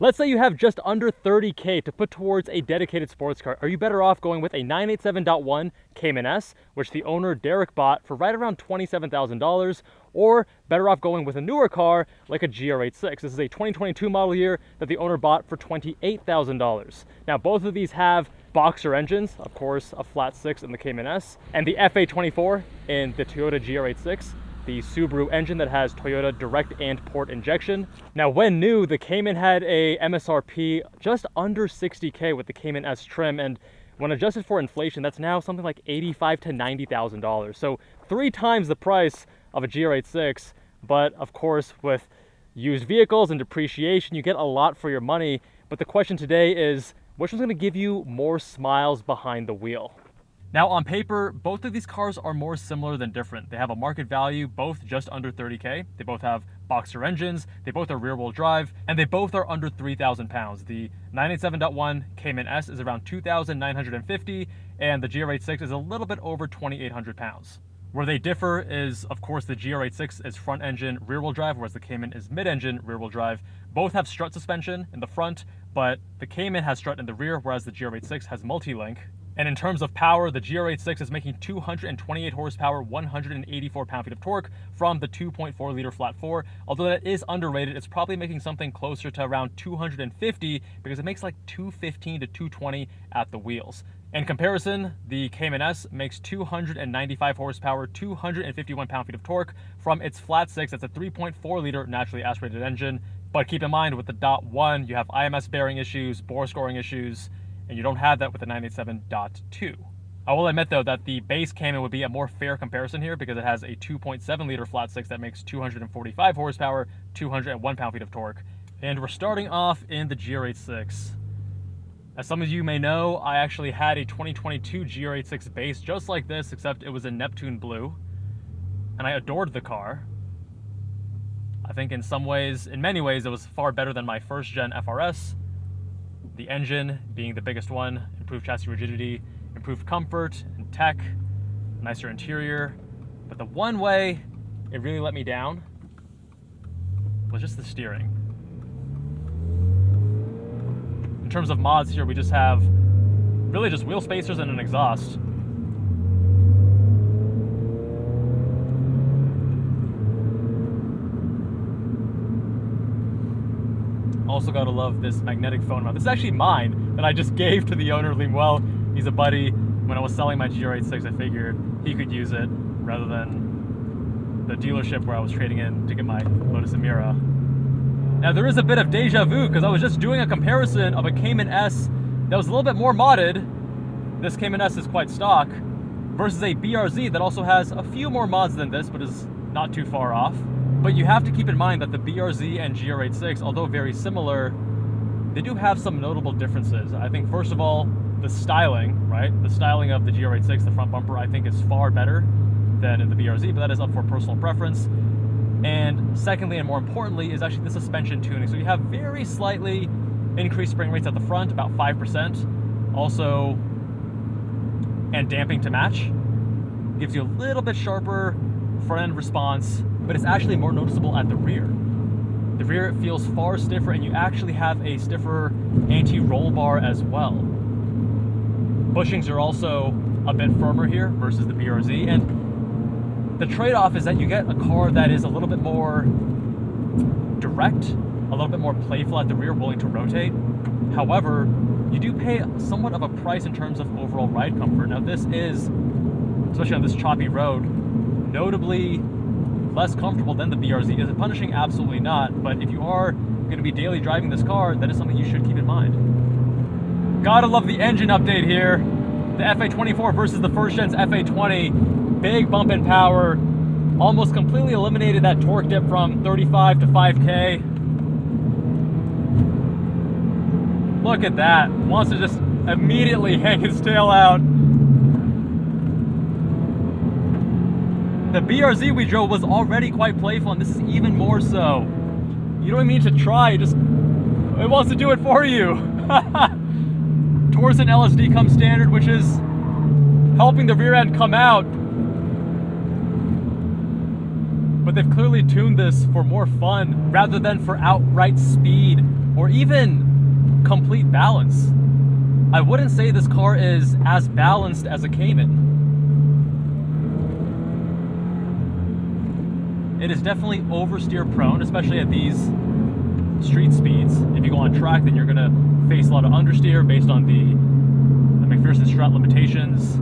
Let's say you have just under 30K to put towards a dedicated sports car. Are you better off going with a 987.1 Cayman S, which the owner Derek bought for right around $27,000, or better off going with a newer car like a GR86? This is a 2022 model year that the owner bought for $28,000. Now, both of these have boxer engines, of course, a flat 6 in the Cayman S, and the FA24 in the Toyota GR86. The Subaru engine that has Toyota direct and port injection. Now, when new, the Cayman had a MSRP just under 60K with the Cayman S trim, and when adjusted for inflation, that's now something like $85,000 to $90,000. So 3 times the price of a GR86, but of course, with used vehicles and depreciation, you get a lot for your money. But the question today is, which one's gonna give you more smiles behind the wheel? Now, on paper, both of these cars are more similar than different. They have a market value, both just under 30K. They both have boxer engines, they both are rear-wheel drive, and they both are under 3,000 pounds. The 987.1 Cayman S is around 2,950, and the GR86 is a little bit over 2,800 pounds. Where they differ is, of course, the GR86 is front engine rear-wheel drive, whereas the Cayman is mid-engine rear-wheel drive. Both have strut suspension in the front, but the Cayman has strut in the rear, whereas the GR86 has multi-link. And in terms of power, the GR86 is making 228 horsepower, 184 pound-feet of torque from the 2.4 liter flat 4. Although that is underrated, it's probably making something closer to around 250 because it makes like 215 to 220 at the wheels. In comparison, the Cayman S makes 295 horsepower, 251 pound-feet of torque from its flat 6. That's a 3.4 liter naturally aspirated engine. But keep in mind, with the .1, you have IMS bearing issues, bore scoring issues, and you don't have that with the 987.2. I will admit, though, that the base Cayman would be a more fair comparison here because it has a 2.7 liter flat 6 that makes 245 horsepower, 201 pound-feet of torque. And we're starting off in the GR86. As some of you may know, I actually had a 2022 GR86 base just like this, except it was in Neptune blue, and I adored the car. I think in many ways, it was far better than my first gen FRS. The engine being the biggest one, improved chassis rigidity, improved comfort and tech, nicer interior. But the one way it really let me down was just the steering. In terms of mods here, we just have really just wheel spacers and an exhaust. Also gotta love this magnetic phone mount. This is actually mine that I just gave to the owner, Lemuel. He's a buddy. When I was selling my GR86, I figured he could use it rather than the dealership where I was trading in to get my Lotus Emira. Now, there is a bit of deja vu because I was just doing a comparison of a Cayman S that was a little bit more modded. This Cayman S is quite stock, versus a BRZ that also has a few more mods than this, but is not too far off. But you have to keep in mind that the BRZ and GR86, although very similar, they do have some notable differences. I think, first of all, the styling, right? The styling of the GR86, the front bumper, I think is far better than in the BRZ, but that is up for personal preference. And secondly, and more importantly, is actually the suspension tuning. So you have very slightly increased spring rates at the front, about 5%. Also, and damping to match. Gives you a little bit sharper front end response, but it's actually more noticeable at the rear. The rear feels far stiffer, and you actually have a stiffer anti-roll bar as well. Bushings are also a bit firmer here versus the BRZ, and the trade-off is that you get a car that is a little bit more direct, a little bit more playful at the rear, willing to rotate. However, you do pay somewhat of a price in terms of overall ride comfort. Now, this is, especially on this choppy road, notably less comfortable than the BRZ. Is it punishing? Absolutely not. But if you are going to be daily driving this car, that is something you should keep in mind. Gotta love the engine update here. The FA24 versus the first gen's FA20. Big bump in power. Almost completely eliminated that torque dip from 35 to 5K. Look at that. Wants to just immediately hang his tail out. The BRZ we drove was already quite playful, and this is even more so. You don't even need to try, it wants to do it for you. Taurus and LSD come standard, which is helping the rear end come out. But they've clearly tuned this for more fun rather than for outright speed or even complete balance. I wouldn't say this car is as balanced as a Cayman. It is definitely oversteer prone, especially at these street speeds. If you go on track, then you're gonna face a lot of understeer based on the McPherson strut limitations.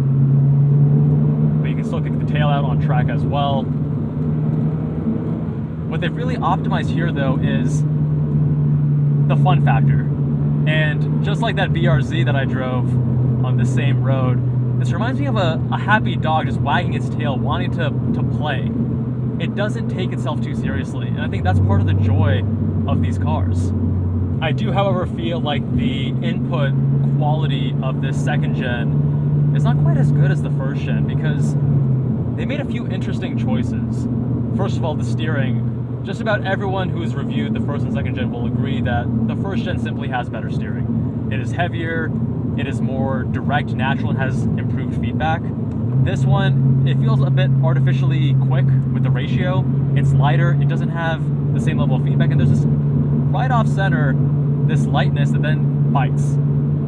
But you can still kick the tail out on track as well. What they've really optimized here though is the fun factor. And just like that BRZ that I drove on the same road, this reminds me of a happy dog just wagging its tail, wanting to play. It doesn't take itself too seriously, and I think that's part of the joy of these cars. I do, however, feel like the input quality of this second gen is not quite as good as the first gen because they made a few interesting choices. First of all, the steering. Just about everyone who's reviewed the first and second gen will agree that the first gen simply has better steering. It is heavier, it is more direct, natural, and has improved feedback. This one, it feels a bit artificially quick with the ratio. It's lighter, it doesn't have the same level of feedback, and there's this right off center, this lightness that then bites.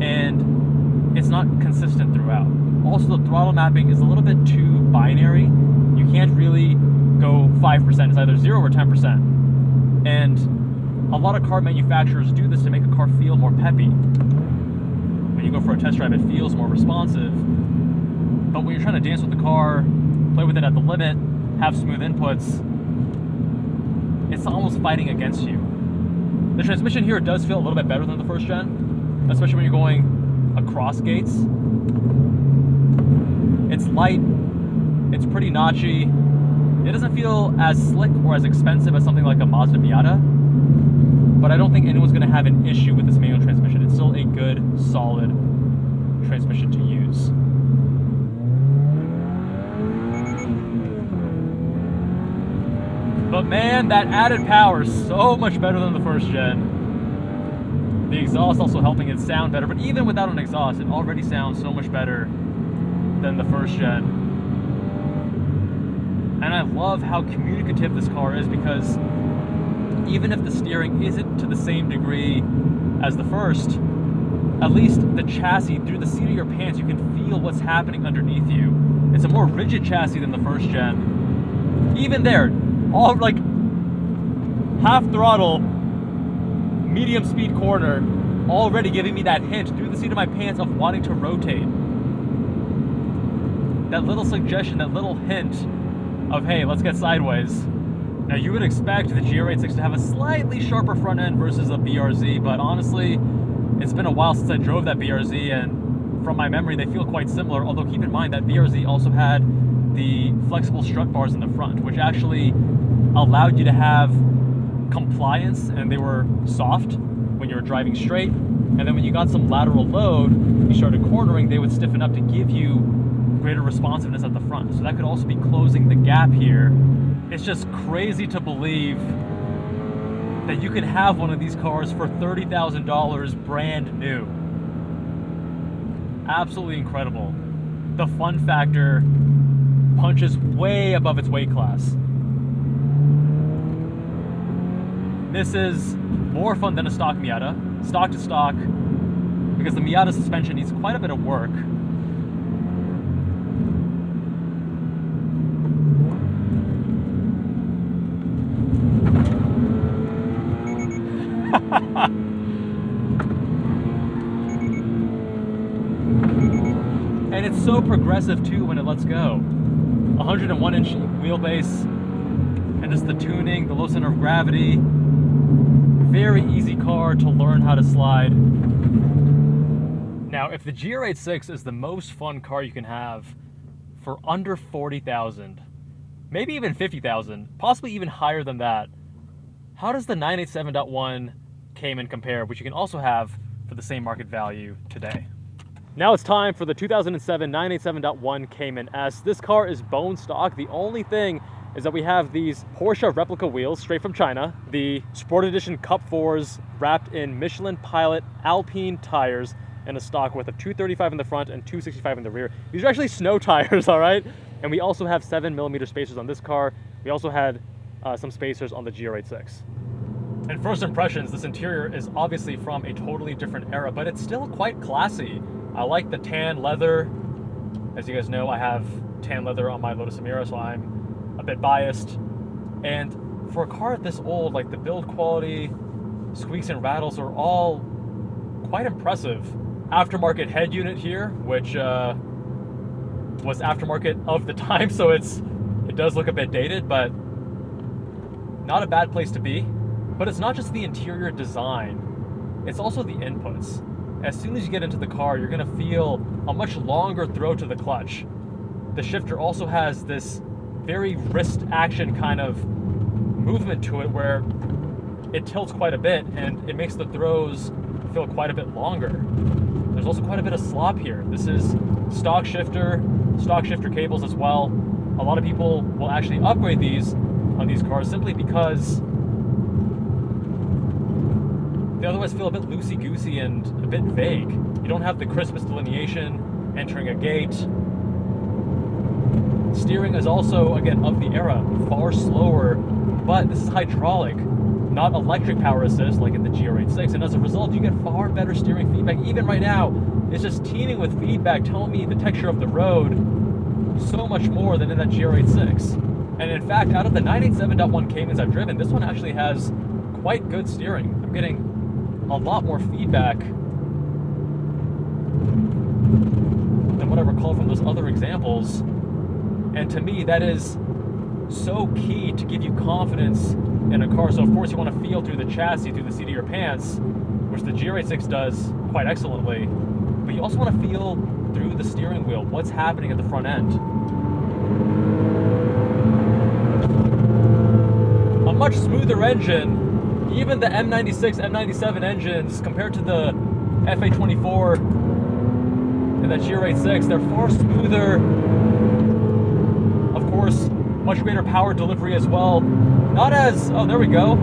And it's not consistent throughout. Also, the throttle mapping is a little bit too binary. You can't really go 5%, it's either 0 or 10%. And a lot of car manufacturers do this to make a car feel more peppy. When you go for a test drive, it feels more responsive. But when you're trying to dance with the car, play with it at the limit, have smooth inputs, it's almost fighting against you. The transmission here does feel a little bit better than the first gen, especially when you're going across gates. It's light, it's pretty notchy. It doesn't feel as slick or as expensive as something like a Mazda Miata, but I don't think anyone's going to have an issue with this manual transmission. It's still a good, solid transmission to use. But man, that added power is so much better than the first gen. The exhaust also helping it sound better, but even without an exhaust, it already sounds so much better than the first gen. And I love how communicative this car is because even if the steering isn't to the same degree as the first, at least the chassis, through the seat of your pants, you can feel what's happening underneath you. It's a more rigid chassis than the first gen. Even there, all like half throttle, medium speed corner, already giving me that hint through the seat of my pants of wanting to rotate. That little suggestion, that little hint of, hey, let's get sideways. Now you would expect the GR86 to have a slightly sharper front end versus a BRZ, but honestly, it's been a while since I drove that BRZ, and from my memory, they feel quite similar, although keep in mind that BRZ also had the flexible strut bars in the front, which actually allowed you to have compliance, and they were soft when you were driving straight, and then when you got some lateral load, you started cornering, they would stiffen up to give you greater responsiveness at the front. So that could also be closing the gap here. It's just crazy to believe that you can have one of these cars for $30,000 brand new. Absolutely incredible. The fun factor punches way above its weight class. This is more fun than a stock Miata, stock to stock, because the Miata suspension needs quite a bit of work. And it's so progressive too when it lets go. 101-inch wheelbase, and just the tuning, the low center of gravity. Very easy car to learn how to slide. Now, if the GR86 is the most fun car you can have for under $40,000, maybe even $50,000, possibly even higher than that, how does the 987.1 Cayman compare, which you can also have for the same market value today? Now it's time for the 2007 987.1 Cayman S. This car is bone stock. The only thing is that we have these Porsche replica wheels straight from China, the Sport Edition Cup 4s wrapped in Michelin Pilot Alpin tires, and a stock width of 235 in the front and 265 in the rear. These are actually snow tires, all right? And we also have 7mm spacers on this car. We also had some spacers on the GR86. And first impressions, this interior is obviously from a totally different era, but it's still quite classy. I like the tan leather. As you guys know, I have tan leather on my Lotus Emira, so I'm a bit biased. And for a car this old, like the build quality, squeaks and rattles are all quite impressive. Aftermarket head unit here, which was aftermarket of the time, so it does look a bit dated, but not a bad place to be. But it's not just the interior design, it's also the inputs. As soon as you get into the car, you're gonna feel a much longer throw to the clutch. The shifter also has this very wrist action kind of movement to it where it tilts quite a bit and it makes the throws feel quite a bit longer. There's also quite a bit of slop here. This is stock shifter cables as well. A lot of people will actually upgrade these on these cars simply because they otherwise feel a bit loosey-goosey and a bit vague. You don't have the crispest delineation entering a gate. Steering is also, again, of the era, far slower, but this is hydraulic, not electric power assist like in the GR86, and as a result, you get far better steering feedback. Even right now, it's just teeming with feedback telling me the texture of the road so much more than in that GR86. And in fact, out of the 987.1 Caymans I've driven, this one actually has quite good steering. I'm getting a lot more feedback than what I recall from those other examples. And to me, that is so key to give you confidence in a car. So of course you want to feel through the chassis, through the seat of your pants, which the GR86 does quite excellently. But you also want to feel through the steering wheel, what's happening at the front end. A much smoother engine. Even the M96, M97 engines, compared to the FA24 and that GR86, they're far smoother. Of course, much greater power delivery as well. Not as, oh, there we go.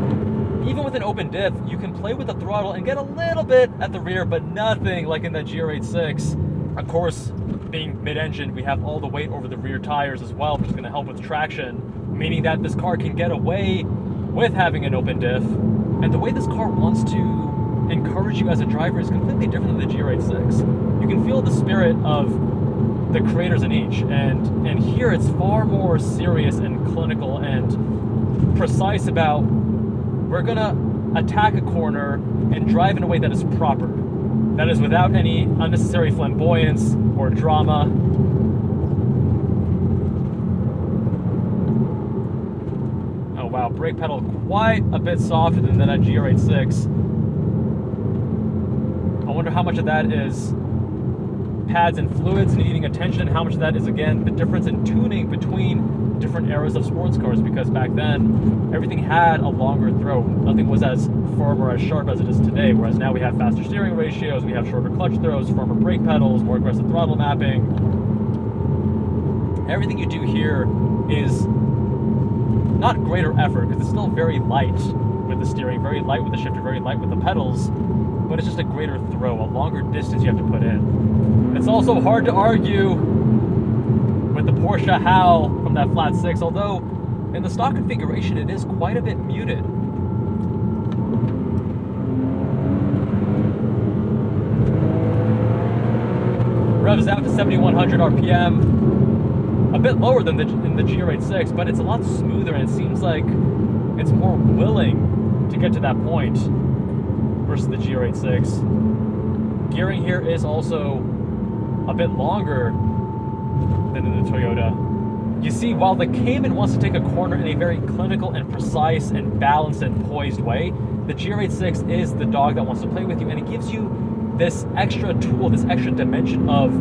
Even with an open diff, you can play with the throttle and get a little bit at the rear, but nothing like in that GR86. Of course, being mid-engine, we have all the weight over the rear tires as well, which is going to help with traction, meaning that this car can get away with having an open diff. And the way this car wants to encourage you as a driver is completely different than the GR86. You can feel the spirit of the creators in each, and here it's far more serious and clinical and precise about, we're gonna attack a corner and drive in a way that is proper. That is without any unnecessary flamboyance or drama. Oh wow, brake pedal quite a bit softer than that GR86. I wonder how much of that is pads and fluids needing attention, and how much of that is, again, the difference in tuning between different eras of sports cars, because back then everything had a longer throw. Nothing was as firm or as sharp as it is today, whereas now we have faster steering ratios, we have shorter clutch throws, firmer brake pedals, more aggressive throttle mapping. Everything you do here is not greater effort, because it's still very light with the steering, very light with the shifter, very light with the pedals, but it's just a greater throw, a longer distance you have to put in. It's also hard to argue with the Porsche howl from that flat six, although in the stock configuration it is quite a bit muted. Revs out to 7,100 RPM, a bit lower than in the GR86, but it's a lot smoother, and it seems like it's more willing to get to that point versus the GR86. Gearing here is also a bit longer than in the Toyota. You see, while the Cayman wants to take a corner in a very clinical and precise and balanced and poised way, the GR86 is the dog that wants to play with you, and it gives you this extra tool, this extra dimension of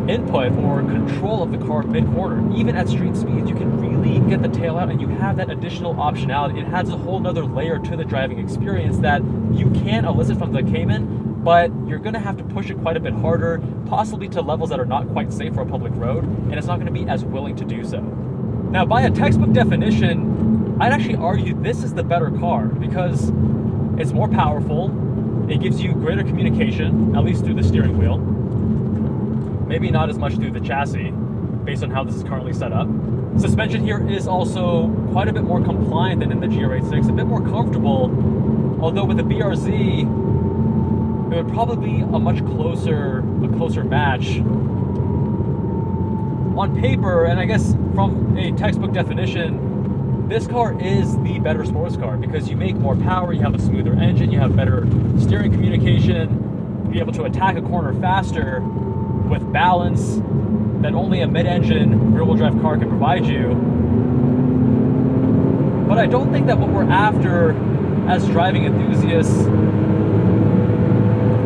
input or control of the car mid-corner. Even at street speeds, you can really get the tail out, and you have that additional optionality. It adds a whole nother layer to the driving experience that you can elicit from the Cayman, but you're gonna have to push it quite a bit harder, possibly to levels that are not quite safe for a public road, and it's not gonna be as willing to do so. Now, by a textbook definition, I'd actually argue this is the better car, because it's more powerful, it gives you greater communication, at least through the steering wheel. Maybe not as much through the chassis, based on how this is currently set up. Suspension here is also quite a bit more compliant than in the GR86, a bit more comfortable, Although with the BRZ, it would probably be a much closer match. On paper, and I guess from a textbook definition, this car is the better sports car because you make more power, you have a smoother engine, you have better steering communication, you're able to attack a corner faster with balance that only a mid-engine rear-wheel drive car can provide you. But I don't think that what we're after as driving enthusiasts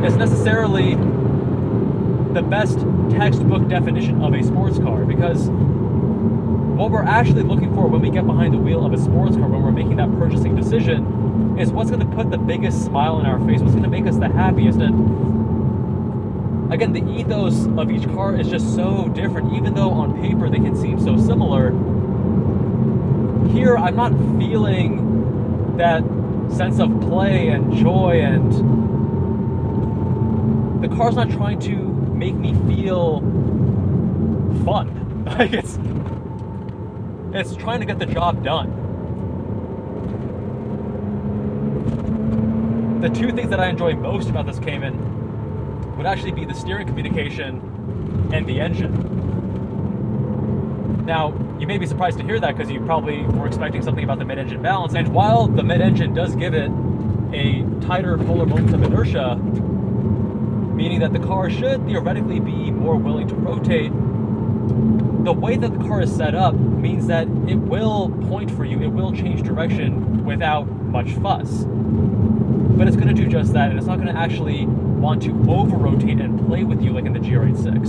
is necessarily the best textbook definition of a sports car, because what we're actually looking for when we get behind the wheel of a sports car, when we're making that purchasing decision, is what's going to put the biggest smile on our face, what's going to make us the happiest. And again, the ethos of each car is just so different. Even though on paper they can seem so similar, here I'm not feeling that sense of play and joy, and the car's not trying to make me feel fun. Like it's trying to get the job done. The two things that I enjoy most about this Cayman would actually be the steering communication and the engine. Now, you may be surprised to hear that because you probably were expecting something about the mid-engine balance, and while the mid-engine does give it a tighter polar moment of inertia, meaning that the car should theoretically be more willing to rotate, the way that the car is set up means that it will point for you, it will change direction without much fuss. But it's going to do just that, and it's not going to actually want to over-rotate and play with you like in the GR86.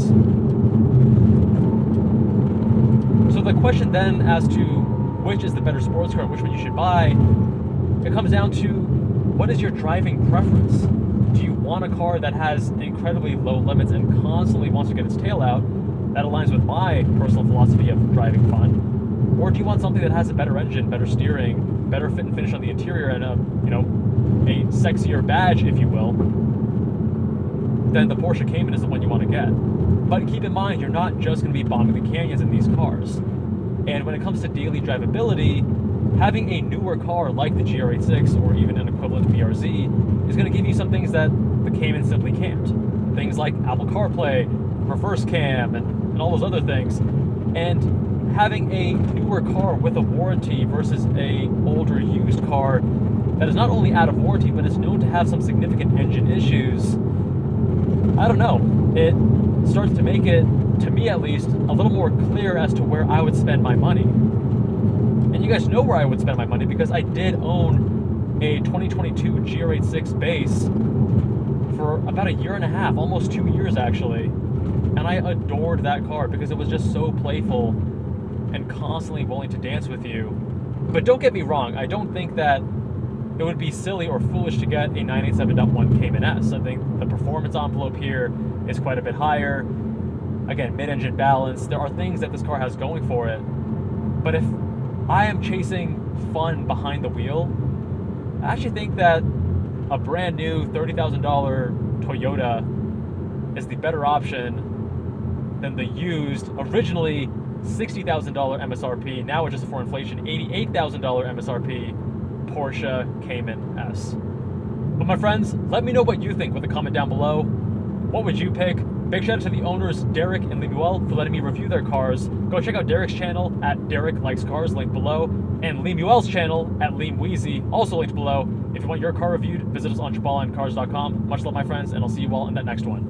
So the question then as to which is the better sports car, which one you should buy, it comes down to what is your driving preference? Do you want a car that has incredibly low limits and constantly wants to get its tail out? That aligns with my personal philosophy of driving fun. Or do you want something that has a better engine, better steering, better fit and finish on the interior, and a sexier badge, if you will, then the Porsche Cayman is the one you want to get. But keep in mind, you're not just going to be bombing the canyons in these cars. And when it comes to daily drivability, having a newer car like the GR86 or even an equivalent BRZ is going to give you some things that the Cayman simply can't. Things like Apple CarPlay, reverse cam, and all those other things. And having a newer car with a warranty versus a older used car that is not only out of warranty, but is known to have some significant engine issues, I don't know. It starts to make it, to me at least, a little more clear as to where I would spend my money. And you guys know where I would spend my money because I did own a 2022 GR86 base for about a year and a half, almost 2 years actually. And I adored that car because it was just so playful and constantly willing to dance with you. But don't get me wrong, I don't think that it would be silly or foolish to get a 987.1 Cayman S. I think the performance envelope here is quite a bit higher. Again, mid-engine balance. There are things that this car has going for it. But if I am chasing fun behind the wheel, I actually think that a brand new $30,000 Toyota is the better option than the used, originally $60,000 MSRP, now adjusted for inflation, $88,000 MSRP Porsche Cayman S. But my friends, let me know what you think with a comment down below. What would you pick? Big shout out to the owners, Derek and Lemuel, for letting me review their cars. Go check out Derek's channel at Derek Likes Cars, linked below, and Lemuel's channel at Leamweezy, also linked below. If you want your car reviewed, visit us on ChabalaandCars.com. Much love, my friends, and I'll see you all in that next one.